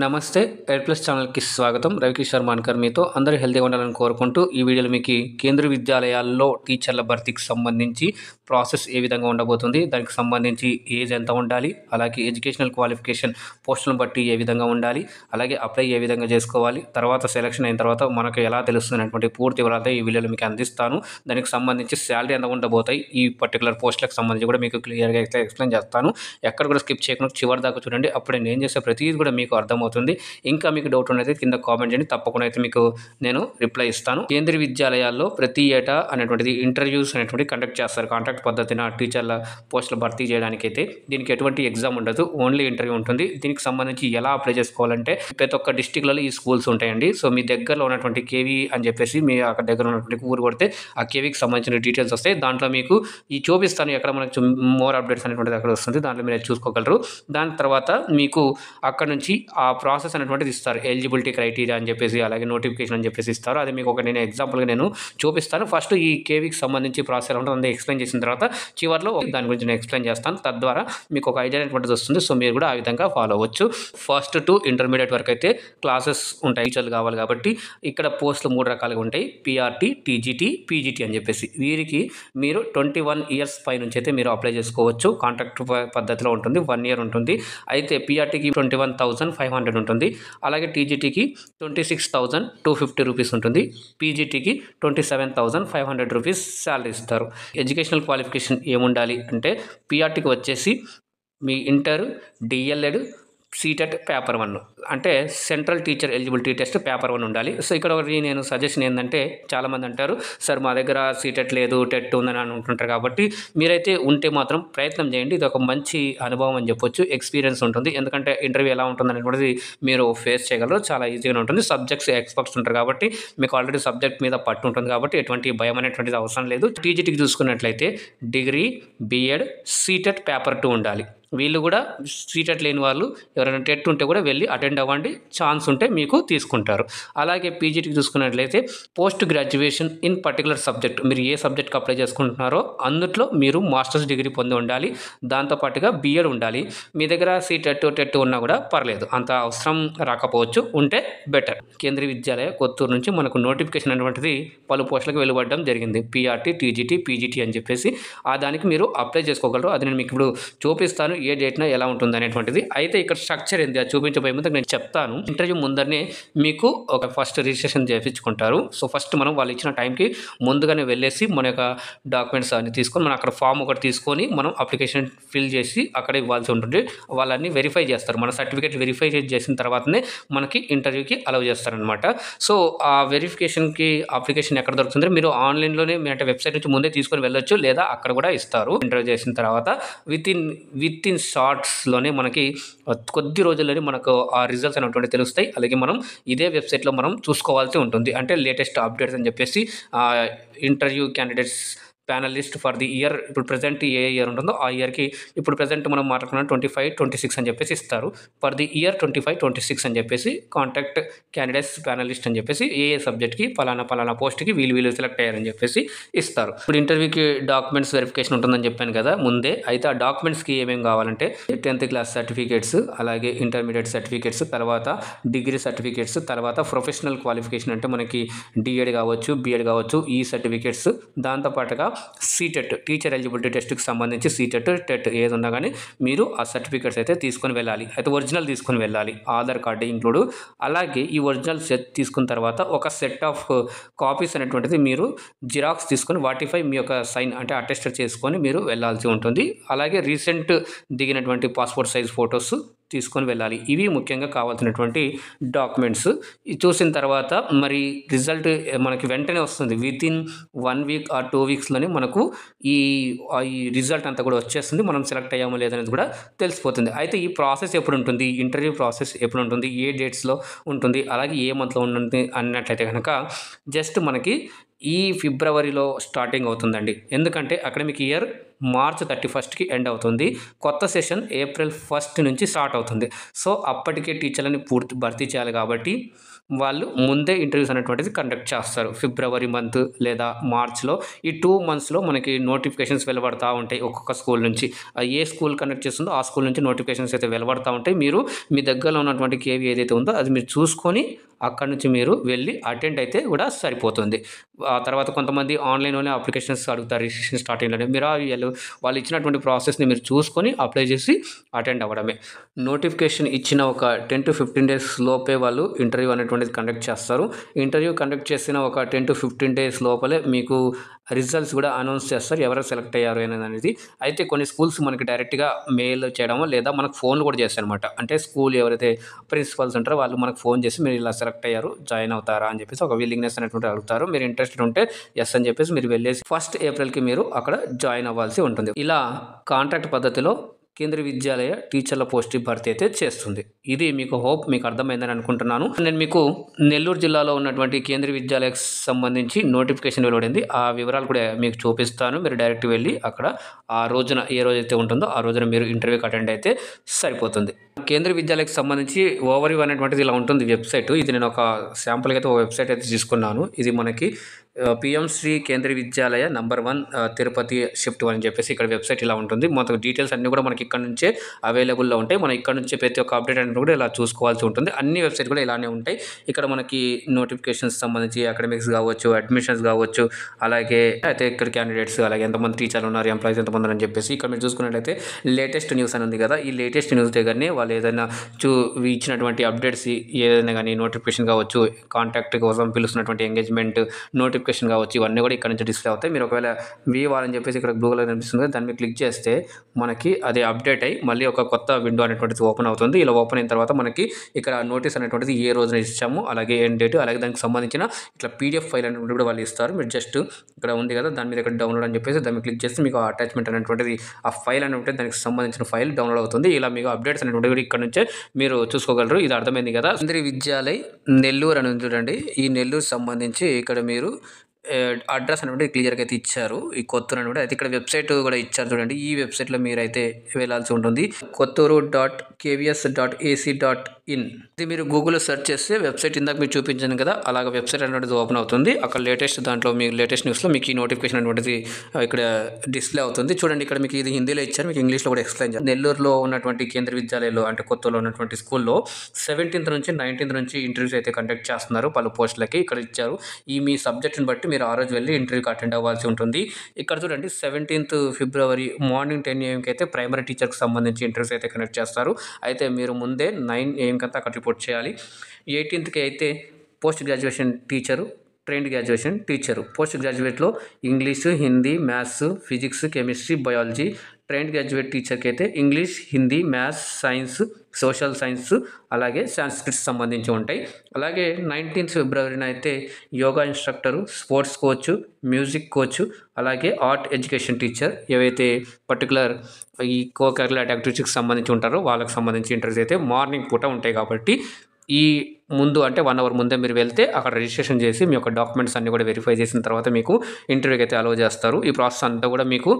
నమస్తే air plus ఛానల్కి స్వాగతం. రవికిషోర్ మాన్కర్ మీతో. అందరూ హెల్తీగా ఉండాలని కోరుకుంటూ ఈ వీడియోలో మీకు కేంద్రీయ విద్యాలయాల్లో టీచర్ల భర్తీకి సంబంధించి ప్రాసెస్ ఏ విధంగా ఉండబోతుంది, దానికి సంబంధించి ఏజ్ ఎంత ఉండాలి, అలాగే ఎడ్యుకేషనల్ క్వాలిఫికేషన్ పోస్టులను బట్టి ఏ విధంగా ఉండాలి, అలాగే అప్లై ఏ విధంగా చేసుకోవాలి, తర్వాత సెలక్షన్ అయిన తర్వాత మనకు ఎలా తెలుస్తుంది అనేటువంటి పూర్తి వివరాలతో ఈ వీడియోలో మీకు అందిస్తాను. దానికి సంబంధించి శాలరీ ఎంత ఉండబోతాయి, ఈ పర్టికులర్ పోస్టులకు సంబంధించి కూడా మీకు క్లియర్గా ఎక్స్ప్లెయిన్ చేస్తాను. ఎక్కడ కూడా స్కిప్ చేయకుండా చివరి దాకా చూడండి. అప్పుడే నేను చేసే ప్రతిదీ కూడా మీకు అర్థమవుతుంది. ఇంకా మీకు డౌట్ ఉన్నది కింద కామెంట్ చేయండి, తప్పకుండా అయితే మీకు నేను రిప్లై ఇస్తాను. కేంద్రీయ విద్యాలయాల్లో ప్రతి ఏటా అనేటువంటిది ఇంటర్వ్యూస్ అనేటువంటి కండక్ట్ చేస్తారు. కాంట్రాక్ట్ పద్ధతిన టీచర్ల పోస్టులు భర్తీ చేయడానికి అయితే దీనికి ఎటువంటి ఎగ్జామ్ ఉండదు, ఓన్లీ ఇంటర్వ్యూ ఉంటుంది. దీనికి సంబంధించి ఎలా అప్లై చేసుకోవాలంటే ప్రతి ఒక్క డిస్టిక్లలో ఈ స్కూల్స్ ఉంటాయండి. సో మీ దగ్గరలో ఉన్నటువంటి కేవీ అని చెప్పేసి మీ అక్కడ దగ్గర ఉన్నటువంటి ఊరు కొడితే ఆ కేవీకి సంబంధించిన డీటెయిల్స్ వస్తాయి. దాంట్లో మీకు ఈ చూపిస్తాను ఎక్కడ మనకు మోర్ అప్డేట్స్ అనేటువంటిది అక్కడ వస్తుంది. దాంట్లో మీరు చూసుకోగలరు. దాని తర్వాత మీకు అక్కడ నుంచి ఆ ప్రాసెస్ అనేటువంటిది ఇస్తారు. ఎలిజిబిలిటీ క్రైటీరియా అని చెప్పేసి, అలాగే నోటిఫికేషన్ అని చెప్పేసి ఇస్తారు. అది మీకు ఒక నేను ఎగ్జాంపుల్గా నేను చూపిస్తాను. ఫస్ట్ ఈ కేవీకి సంబంధించి ప్రాసెస్ ఎలా ఉంటుందో ఎక్స్ప్లెయిన్ చేసిన తర్వాత చివరిలో దాని గురించి నేను ఎక్స్ప్లెయిన్ చేస్తాను. తద్వారా మీకు ఒక ఐడియా అనేటువంటిది వస్తుంది. సో మీరు కూడా ఆ విధంగా ఫాలో అవ్వచ్చు. ఫస్ట్ టు ఇంటర్మీడియట్ వరకు అయితే క్లాసెస్ ఉంటాయి. టీచర్లు కావాలి కాబట్టి ఇక్కడ పోస్టులు 3 రకాలుగా ఉంటాయి. పిఆర్టీ, టీజీటీ, పీజీటీ అని చెప్పేసి. వీరికి మీరు 21 ఇయర్స్ పై నుంచి అయితే మీరు అప్లై చేసుకోవచ్చు. కాంట్రాక్ట్ పద్ధతిలో ఉంటుంది, 1 ఇయర్ ఉంటుంది. అయితే పిఆర్టీకి 21,500 ఉంటుంది. అలాగే టీజీటీకి 26,250 రూపీస్ ఉంటుంది. పీజీటీకి 27,500 రూపీస్ శాలరీ ఇస్తారు. ఎడ్యుకేషనల్ క్వాలిఫికేషన్ ఏముండాలి అంటే పిఆర్టీకి వచ్చేసి మీ ఇంటర్, డిఎల్ఎడ్, సీటెట్ పేపర్ 1 అంటే central teacher eligibility test paper 1 ఉండాలి. సో ఇక్కడ నేను సజెషన్ ఏంటంటే, చాలామంది అంటారు సార్ మా దగ్గర సీటెట్ లేదు, టెట్ ఉందని అనుకుంటారు. కాబట్టి మీరైతే ఉంటే మాత్రం ప్రయత్నం చేయండి. ఇది ఒక మంచి అనుభవం అని చెప్పొచ్చు. ఎక్స్పీరియన్స్ ఉంటుంది. ఎందుకంటే ఇంటర్వ్యూ ఎలా ఉంటుంది అనేటువంటిది మీరు ఫేస్ చేయగలరు. చాలా ఈజీగా ఉంటుంది. సబ్జెక్ట్స్ ఎక్స్పర్ట్స్ ఉంటారు కాబట్టి మీకు ఆల్రెడీ సబ్జెక్ట్ మీద పట్టు ఉంటుంది కాబట్టి ఎటువంటి భయం అనేటువంటిది అవసరం లేదు. టీజీటీకి చూసుకున్నట్లయితే డిగ్రీ, బిఎడ్, సీటెట్ పేపర్ 2 ఉండాలి. వీళ్ళు కూడా సీటెట్ లేని వాళ్ళు ఎవరైనా టెట్ ఉంటే కూడా వెళ్ళి అటెండ్ అవ్వండి. ఛాన్స్ ఉంటే మీకు తీసుకుంటారు. అలాగే పీజీటీకి చూసుకున్నట్లయితే post graduation in particular subject. మీరు ఏ సబ్జెక్ట్కి అప్లై చేసుకుంటున్నారో అందుట్లో మీరు మాస్టర్స్ డిగ్రీ పొంది ఉండాలి. దాంతోపాటుగా బిఎడ్ ఉండాలి. మీ దగ్గర సీటెట్, టెట్ ఉన్నా కూడా పర్లేదు, అంత అవసరం రాకపోవచ్చు, ఉంటే బెటర్. కేంద్రీయ విద్యాలయ కొత్తూరు నుంచి మనకు నోటిఫికేషన్ అనేటువంటిది పలు పోస్టులకు వెలువడడం జరిగింది. పిఆర్టీ, టీజీటీ, పీజీటీ అని చెప్పేసి. దానికి మీరు అప్లై చేసుకోగలరు. అది నేను మీకు ఇప్పుడు చూపిస్తాను, ఏ డేట్న ఎలా ఉంటుంది అనేటువంటిది. అయితే ఇక్కడ స్ట్రక్చర్ ఏంది అది చూపించబోయే ముందు నేను చెప్తాను. ఇంటర్వ్యూ ముందరనే మీకు ఒక ఫస్ట్ రిజిస్ట్రేషన్ చేయించుకుంటారు. సో ఫస్ట్ మనం వాళ్ళు ఇచ్చిన టైంకి ముందుగానే వెళ్ళేసి మన యొక్క డాక్యుమెంట్స్ అన్ని తీసుకొని మనం అక్కడ ఫామ్ ఒకటి తీసుకొని మనం అప్లికేషన్ ఫిల్ చేసి అక్కడ ఇవ్వాల్సి ఉంటుంది. వాళ్ళని వెరిఫై చేస్తారు. మన సర్టిఫికేట్ వెరిఫై చేసిన తర్వాతనే మనకి ఇంటర్వ్యూకి అలౌ చేస్తారనమాట. సో ఆ వెరిఫికేషన్కి అప్లికేషన్ ఎక్కడ దొరుకుతుంది, మీరు ఆన్లైన్లోనే అంటే వెబ్సైట్ నుంచి ముందే తీసుకొని వెళ్ళొచ్చు, లేదా అక్కడ కూడా ఇస్తారు. ఇంటర్వ్యూ చేసిన తర్వాత విత్ ఇన్ షార్ట్స్లోనే మనకి కొద్ది రోజుల్లోనే మనకు ఆ రిజల్ట్స్ అనేటువంటి తెలుస్తాయి. అలాగే మనం ఇదే వెబ్సైట్లో మనం చూసుకోవాల్సి ఉంటుంది. అంటే లేటెస్ట్ అప్డేట్స్ అని చెప్పేసి interview candidates panellist for the year, ఇప్పుడు ప్రజెంట్ ఏ ఇయర్ ఉంటుందో ఆ ఇయర్కి ఇప్పుడు ప్రజెంట్ మనం మాట్లాడుకున్న 25-26 అని చెప్పేసి ఇస్తారు. ఫర్ ది ఇయర్ 25-26 అని చెప్పేసి కాంటాక్ట్ క్యాండిడేట్స్ ప్యానలిస్ట్ అని చెప్పేసి ఏ సబ్జెక్ట్కి పలానా పోస్ట్కి వీళ్ళు సెలెక్ట్ అయ్యారని చెప్పేసి ఇస్తారు. ఇప్పుడు ఇంటర్వ్యూకి డాక్యుమెంట్స్ వెరిఫికేషన్ ఉంటుందని చెప్పాను కదా ముందే. అయితే ఆ డాక్యుమెంట్స్కి ఏమేమి కావాలంటే 10th క్లాస్ సర్టిఫికేట్స్, అలాగే ఇంటర్మీడియట్ సర్టిఫికేట్స్, తర్వాత డిగ్రీ సర్టిఫికేట్స్, తర్వాత ప్రొఫెషనల్ క్వాలిఫికేషన్ అంటే మనకి డిఎడ్ కావచ్చు, బిఎడ్ కావచ్చు, ఈ సర్టిఫికేట్స్. దాంతోపాటుగా సీటెట్ టీచర్ ఎలిజిబిలిటీ టెస్ట్కి సంబంధించి సీటెట్, టెట్ ఏది ఉన్నా కానీ మీరు ఆ సర్టిఫికేట్స్ అయితే తీసుకొని వెళ్ళాలి. అయితే ఒరిజినల్ తీసుకొని వెళ్ళాలి, ఆధార్ కార్డు ఇంక్లూడ్. అలాగే ఈ ఒరిజినల్ సెట్ తీసుకున్న తర్వాత ఒక సెట్ ఆఫ్ కాపీస్ అనేటువంటిది మీరు జిరాక్స్ తీసుకొని వాటిపై మీ యొక్క సైన్ అంటే అటెస్టెడ్ చేసుకొని మీరు వెళ్ళాల్సి ఉంటుంది. అలాగే రీసెంట్ దిగినటువంటి పాస్పోర్ట్ సైజ్ ఫొటోస్ తీసుకొని వెళ్ళాలి. ఇవి ముఖ్యంగా కావాల్సినటువంటి డాక్యుమెంట్స్. చూసిన తర్వాత మరి రిజల్ట్ మనకి వెంటనే వస్తుంది. విత్ ఇన్ 1 వీక్ ఆర్ 2 వీక్స్లోనే మనకు ఈ రిజల్ట్ అంతా కూడా వచ్చేస్తుంది. మనం సెలెక్ట్ అయ్యామో లేదనేది కూడా తెలిసిపోతుంది. అయితే ఈ ప్రాసెస్ ఎప్పుడు ఉంటుంది, ఇంటర్వ్యూ ప్రాసెస్ ఎప్పుడు ఉంటుంది, ఏ డేట్స్లో ఉంటుంది, అలాగే ఏ మంత్లో ఉంటుంది అన్నట్లయితే కనుక జస్ట్ మనకి ఈ ఫిబ్రవరిలో స్టార్టింగ్ అవుతుందండి. ఎందుకంటే అకాడమిక్ ఇయర్ మార్చ్ 31కి ఎండ్ అవుతుంది. కొత్త సెషన్ ఏప్రిల్ 1 నుంచి స్టార్ట్ అవుతుంది. సో అప్పటికే టీచర్లని భర్తీ చేయాలి కాబట్టి వాళ్ళు ముందే ఇంటర్వ్యూస్ అనేటువంటిది కండక్ట్ చేస్తారు. ఫిబ్రవరి మంత్ లేదా మార్చ్‌లో ఈ 2 మంత్స్‌లో మనకి నోటిఫికేషన్స్ వెలువడతా ఉంటాయి ఒక్కొక్క స్కూల్ నుంచి. ఏ స్కూల్ కండక్ట్ చేస్తుందో ఆ స్కూల్ నుంచి నోటిఫికేషన్స్ అయితే వెలువడతా ఉంటాయి. మీరు మీ దగ్గరలో ఉన్నటువంటి కేవీ ఏదైతే ఉందో అది మీరు చూసుకొని అక్కడి నుంచి మీరు వెళ్ళి అటెండ్ అయితే కూడా సరిపోతుంది. ఆ తర్వాత కొంతమంది ఆన్‌లైన్‌లోనే అప్లికేషన్స్ అడుగుతారు రిజిస్ట్రేషన్ స్టార్టింగ్‌లోనే. మీరు వాళ్ళు ఇచ్చినటువంటి ప్రాసెస్‌ని మీరు చూసుకొని అప్లై చేసి అటెండ్ అవ్వడమే. నోటిఫికేషన్ ఇచ్చిన ఒక 10-15 డేస్ లోపే వాళ్ళు ఇంటర్వ్యూ అనేటువంటిది కండక్ట్ చేస్తారు. ఇంటర్వ్యూ కండక్ట్ చేసిన ఒక 10-15 డేస్ లోపలే మీకు రిజల్ట్స్ కూడా అనౌన్స్ చేస్తారు. ఎవరు సెలెక్ట్ అయ్యారు అనేది. అయితే కొన్ని స్కూల్స్ మనకి డైరెక్ట్‌గా మెయిల్ చేయడమో లేదా మనకు ఫోన్‌లు కూడా చేస్తారనమాట. అంటే స్కూల్ ఎవరైతే ప్రిన్సిపల్స్ ఉంటారో వాళ్ళు మనకు ఫోన్ చేసి మీరు ఇలా సెలెక్ట్ అయ్యారు, జాయిన్ అవుతారా అని చెప్పేసి ఒక విల్లింగ్‌నెస్ అనేటువంటిది అడుగుతారు. మీరు ఇంట్రెస్టెడ్ ఉంటే యెస్ అని చెప్పేసి మీరు వెళ్ళేసి 1 ఏప్రిల్‌కి మీరు అక్కడ జాయిన్ అవ్వాల్సి ఉంటుంది. ఇలా కాంట్రాక్ట్ పద్ధతిలో కేంద్రీయ విద్యాలయ టీచర్ల పోస్ట్ భర్తీ అయితే చేస్తుంది. ఇది మీకు మీకు అర్థమైందని అనుకుంటున్నాను. నేను మీకు నెల్లూరు జిల్లాలో ఉన్నటువంటి కేంద్రీయ విద్యాలయకు సంబంధించి నోటిఫికేషన్ వెలువడింది. ఆ వివరాలు కూడా మీకు చూపిస్తాను. మీరు డైరెక్ట్ వెళ్ళి అక్కడ ఆ రోజున ఏ రోజైతే ఉంటుందో ఆ రోజున మీరు ఇంటర్వ్యూకి అటెండ్ అయితే సరిపోతుంది. కేంద్రీయ విద్యాలయకు సంబంధించి ఓవర్‌వ్యూ అనేటువంటిది ఇలా ఉంటుంది వెబ్సైట్. ఇది నేను ఒక శాంపుల్‌గా అయితే ఒక వెబ్సైట్ అయితే తీసుకున్నాను. ఇది మనకి PM Shri Kendriya Vidyalaya number 1 Tirupati shift 1 అని చెప్పేసి ఇక్కడ వెబ్సైట్ ఇలా ఉంటుంది. మొత్తం డీటెయిల్స్ అన్నీ కూడా మనకి ఇక్కడ నుంచే అవైలబుల్‌లో ఉంటాయి. మనం ఇక్కడ నుంచే ప్రతి ఒక్క అప్డేట్ అనేది కూడా ఇలా చూసుకోవాల్సి ఉంటుంది. అన్ని వెబ్సైట్ కూడా ఇలానే ఉంటాయి. ఇక్కడ మనకి నోటిఫికేషన్స్ సంబంధించి అకాడమిక్స్ కావచ్చు, అడ్మిషన్స్ కావచ్చు, అలాగే అయితే ఇక్కడ క్యాండిడేట్స్, అలాగే ఎంతమంది టీచర్లు ఉన్నారు, ఎంప్లాయీస్ ఎంతమంది అని చెప్పేసి ఇక్కడ మీరు చూసుకున్నట్లయితే లేటెస్ట్ న్యూస్ అని ఉంది కదా, ఈ లేటెస్ట్ న్యూస్ దగ్గరనే వాళ్ళు ఏదైనా ఇచ్చినటువంటి అప్డేట్స్ ఏదైనా కానీ నోటిఫికేషన్ కావచ్చు, కాంటాక్ట్ కోసం పిలుస్తున్నటువంటి ఎంగేజ్మెంట్ నోటిఫికేషన్ కావచ్చు, ఇవన్నీ కూడా ఇక్కడ నుంచి డిస్ప్లే అవుతాయి. మీరు ఒకవేళ అని చెప్పేసి ఇక్కడ గూగుల్లో కనిపిస్తుంది, దాన్ని మీరు క్లిక్ చేస్తే మనకి అది అప్డేట్ అయ్యి మళ్ళీ ఒక కొత్త విండో అనేటువంటిది ఓపెన్ అవుతుంది. ఇలా ఓపెన్ అయిన తర్వాత మనకి ఇక్కడ నోటీస్ అనేటువంటిది ఏ రోజున ఇచ్చాము, అలాగే ఎండ్ డేట్, అలాగే దానికి సంబంధించిన ఇట్లా పీడిఎఫ్ ఫైల్ అనేటువంటి కూడా వాళ్ళు ఇస్తారు. మీరు జస్ట్ ఇక్కడ ఉంది కదా దాని మీద ఇక్కడ డౌన్లోడ్ అని చెప్పేసి దాన్ని క్లిక్ చేస్తే మీకు అటాచ్మెంట్ అనేటువంటిది ఆ ఫైల్ అనేటువంటి దానికి సంబంధించిన ఫైల్ డౌన్లోడ్ అవుతుంది. ఇలా మీకు అప్డేట్స్ అనేటువంటి కూడా ఇక్కడ నుంచే మీరు చూసుకోగలరు. ఇది అర్థమైంది కదా. కేంద్రీయ విద్యాలయ్ నెల్లూరు అని చూడండి. ఈ నెల్లూరు సంబంధించి ఇక్కడ మీరు అడ్రస్ అనేటువంటి క్లియర్గా అయితే ఇచ్చారు. ఈ కొత్తూరు అని కూడా అయితే ఇక్కడ వెబ్సైట్ కూడా ఇచ్చారు చూడండి. ఈ వెబ్సైట్లో మీరైతే వెళ్ళాల్సి ఉంటుంది. kotturu.kvs.ac.in. ఇది మీరు గూగుల్లో సెర్చ్ చేస్తే వెబ్సైట్ ఇందాక మీరు చూపించాను కదా, అలాగ వెబ్సైట్ అనేటువంటిది ఓపెన్ అవుతుంది. అక్కడ దాంట్లో మీకు లేటెస్ట్ న్యూస్లో మీకు ఈ నోటిఫికేషన్ అనేటువంటిది ఇక్కడ డిస్ప్లే అవుతుంది. చూడండి ఇక్కడ మీకు ఇది హిందీలో ఇచ్చారు, మీకు ఇంగ్లీష్లో కూడా ఎక్స్ప్లెయిన్ చేయాలి. నెల్లూరులో ఉన్నటువంటి కేంద్ర విద్యాలయాలు అంటే కొత్తూరులో ఉన్నటువంటి స్కూల్లో 17th నుంచి 19th నుంచి ఇంటర్వ్యూస్ అయితే కండక్ట్ చేస్తున్నారు పలు పోస్టులకి. ఇక్కడ ఇచ్చారు. ఈ మీ సబ్జెక్ట్ని బట్టి మీరు ఆ రోజు వెళ్ళి ఇంటర్వ్యూకి అటెండ్ అవ్వాల్సి ఉంటుంది. ఇక్కడ చూడండి 17th ఫిబ్రవరి మార్నింగ్ 10 AM అయితే ప్రైమరీ టీచర్కి సంబంధించి ఇంటర్వ్యూస్ అయితే కండక్ట్ చేస్తారు. అయితే మీరు ముందే 9 AM కంతా అక్కడ రిపోర్ట్ చేయాలి. 18th అయితే post graduation teacher, trained graduation teacher. Post గ్రాడ్యుయేట్లో English, Hindi, maths, physics, chemistry, biology. Trained graduate టీచర్కి అయితే English, Hindi, maths, science, social science, అలాగే సాంస్క్రిట్స్ సంబంధించి ఉంటాయి. అలాగే 19th ఫిబ్రవరిన అయితే yoga instructor, sports coach, music coach, అలాగే ఆర్ట్ ఎడ్యుకేషన్ టీచర్ ఏవైతే పర్టికులర్ ఈ కరికులర్ యాక్టివిటీస్కి సంబంధించి ఉంటారో వాళ్ళకి సంబంధించి ఇంటర్వ్యూస్ అయితే మార్నింగ్ పూట ఉంటాయి. కాబట్టి ఈ ముందు అంటే 1 hour ముందే మీరు వెళ్తే అక్కడ రిజిస్ట్రేషన్ చేసి మీ యొక్క డాక్యుమెంట్స్ అన్నీ కూడా వెరిఫై చేసిన తర్వాత మీకు ఇంటర్వ్యూకి అయితే అలౌ చేస్తారు. ఈ ప్రాసెస్ అంతా కూడా మీకు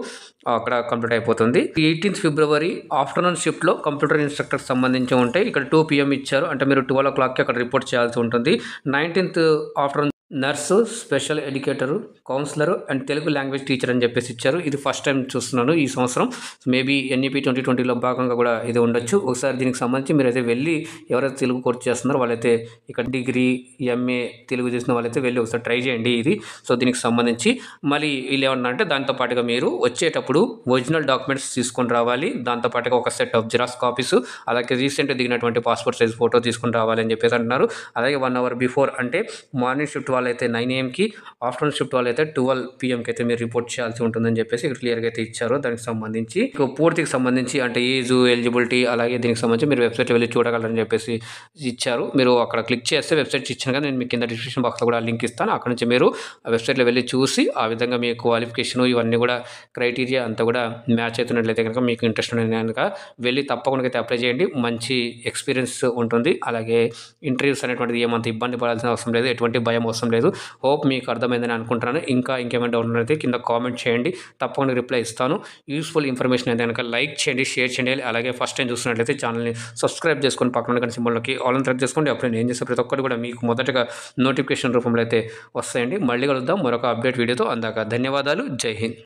అక్కడ కంప్లీట్ అయిపోతుంది. 18th ఫిబ్రవరి ఆఫ్టర్నూన్ షిఫ్ట్లో కంప్యూటర్ ఇన్స్ట్రక్టర్కి సంబంధించి ఉంటాయి. ఇక్కడ 2 PM ఇచ్చారు, అంటే మీరు 12 o'clockకి అక్కడ రిపోర్ట్ చేయాల్సి ఉంటుంది. 19th afternoon nurse, special educator, councillor and Telugu language teacher అని చెప్పేసి ఇచ్చారు. ఇది ఫస్ట్ టైం చూస్తున్నాను ఈ సంవత్సరం. మేబీ NEP 2020లో భాగంగా కూడా ఇది ఉండొచ్చు. ఒకసారి దీనికి సంబంధించి మీరైతే వెళ్ళి ఎవరైతే తెలుగు కోర్స్ చేస్తున్నారో వాళ్ళైతే ఇక్కడ డిగ్రీ, MA తెలుగు చేసిన వాళ్ళైతే వెళ్ళి ఒకసారి ట్రై చేయండి ఇది. సో దీనికి సంబంధించి మళ్ళీ వీళ్ళు ఏమన్నా అంటే దాంతోపాటుగా మీరు వచ్చేటప్పుడు ఒరిజినల్ డాక్యుమెంట్స్ తీసుకొని రావాలి. దాంతోపాటుగా ఒక సెట్ ఆఫ్ జిరాక్స్ కాపీస్, అలాగే రీసెంట్గా దిగినటువంటి పాస్పోర్ట్ సైజ్ ఫోటో తీసుకొని రావాలి అని చెప్పేసి అంటున్నారు. అలాగే 1 hour బిఫోర్ అంటే మార్నింగ్ షిఫ్ట్ అయితే 9 AMకి, ఆఫ్టర్నూన్ షిఫ్ట్ అయితే 12 PMకి అయితే మీరు రిపోర్ట్ చేయాల్సి ఉంటుందని చెప్పేసి ఇక్కడ క్లియర్గా అయితే ఇచ్చారు. దానికి సంబంధించి పూర్తికి సంబంధించి అంటే ఏజ్, ఎలిజిబిలిటీ, అలాగే దీనికి సంబంధించి మీరు వెబ్సైట్ వెళ్ళి చూడగలరని చెప్పేసి ఇచ్చారు. మీరు అక్కడ క్లిక్ చేస్తే వెబ్సైట్ ఇచ్చాను కదా, నేను మీకు కింద డిస్క్రిప్షన్ బాక్స్లో కూడా లింక్ ఇస్తాను. అక్కడ నుంచి మీరు ఆ వెబ్సైట్లో వెళ్ళి చూసి ఆ విధంగా మీ క్వాలిఫికేషన్ ఇవన్నీ కూడా క్రైటీరియా అంతా కూడా మ్యాచ్ అవుతున్నట్లయితే కనుక మీకు ఇంట్రెస్ట్ ఉన్న కనుక వెళ్ళి తప్పకుండా అయితే అప్లై చేయండి. మంచి ఎక్స్పీరియన్స్ ఉంటుంది. అలాగే ఇంటర్వ్యూస్ అనేటువంటిది ఏమంత ఇబ్బంది పడాల్సిన అవసరం లేదు, ఎటువంటి భయం అవసరం లేదు. హోప్ మీకు అర్థమైందని అనుకుంటున్నాను. ఇంకా ఇంకేమైనా డౌట్ ఉన్నట్లయితే కింద కామెంట్ చేయండి, తప్పకుండా రిప్లై ఇస్తాను. యూస్ఫుల్ ఇన్ఫర్మేషన్ అయితే కనుక లైక్ చేయండి, షేర్ చేయండి. అలాగే ఫస్ట్ టైం చూస్తున్నట్లయితే ఛానల్ని సబ్స్క్రైబ్ చేసుకొని పక్కన ఉన్న సింబల్లోకి ఆల్ అని సెలెక్ట్ చేసుకోండి. అప్పుడు నేను చేసే ప్రతి ఒక్కటి కూడా మీకు మొదటగా నోటిఫికేషన్ రూపంలో అయితే వస్తాయండి. మళ్ళీ కలుద్దాం మరొక అప్డేట్ వీడియోతో. అందాక ధన్యవాదాలు. జై హింద్.